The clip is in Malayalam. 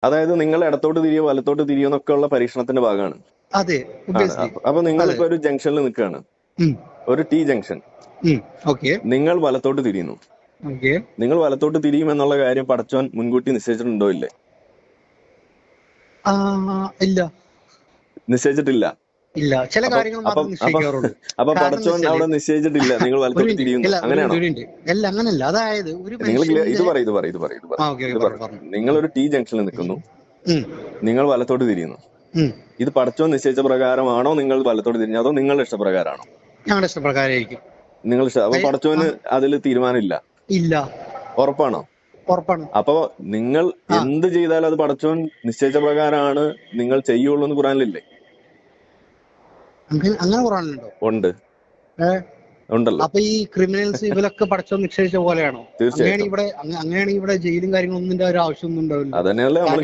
അതായത് നിങ്ങൾ ഇടത്തോട്ട് തിരിയോ വലത്തോട്ട് തിരിയോ എന്നൊക്കെ ഉള്ള പരീക്ഷണത്തിന്റെ ഭാഗമാണ്. അതെ, അപ്പൊ നിങ്ങളിപ്പോ ഒരു ജംഗ്ഷനിൽ നിൽക്കുകയാണ്, ഒരു ടി ജംഗ്ഷൻ. നിങ്ങൾ വലത്തോട്ട് തിരിയുന്നു. നിങ്ങൾ വലത്തോട്ട് തിരിയും എന്നുള്ള കാര്യം പടച്ചോൻ മുൻകൂട്ടി നിശ്ചയിച്ചിട്ടുണ്ടോ? ഇല്ലേ? ഇല്ല, നിശ്ചയിച്ചിട്ടില്ല. ഇല്ല. ചില കാര്യങ്ങൾ മാത്രം നിശ്ചയിക്കാറുള്ളൂ. അപ്പൊ പടച്ചോൻ അവിടെ നിശ്ചയിച്ചിട്ടില്ല നിങ്ങൾ വലത്തോട്ട് തിരിയുന്നു, അങ്ങനെയാണോ? അല്ല, അങ്ങനല്ല. അതായത് നിങ്ങൾ നിങ്ങളൊരു ടി ജംഗ്ഷനിൽ നിൽക്കുന്നു, നിങ്ങൾ വലത്തോട്ട് തിരിയുന്നു. ഇത് പടച്ചോൻ നിശ്ചയിച്ച പ്രകാരമാണോ നിങ്ങൾ വലത്തോട്ട് തിരിഞ്ഞത്, അതോ നിങ്ങളുടെ ഇഷ്ടപ്രകാരമാണോ? ഞങ്ങളുടെ ഇഷ്ടപ്രകാരമായിരിക്കും. നിങ്ങൾ അപ്പൊ പടച്ചോന് അതിൽ തീരുമാനമില്ല? ഇല്ല. ഉറപ്പാണോ? ഉറപ്പാണ്. അപ്പൊ നിങ്ങൾ എന്ത് ചെയ്താലും അത് പടച്ചോൻ നിശ്ചയിച്ച പ്രകാരമാണ് നിങ്ങൾ ചെയ്യുള്ളൂ എന്ന് ഖുറാനിലില്ലേ? അങ്ങനെ ഖുറാനിലുണ്ടോ? ഉണ്ട്, ഉണ്ടല്ലോ. അപ്പൊ ഈ ക്രിമിനൽസ് ഇവരൊക്കെ പടച്ചോൻ നിശ്ചയിച്ച പോലെയാണോ? തീർച്ചയായും. അങ്ങനെയാണെങ്കിൽ ഇവിടെ ജയിലും കാര്യങ്ങളൊന്നും ഒരു ആവശ്യമൊന്നും ഉണ്ടാവില്ല. അതന്നെയല്ലേ നമ്മൾ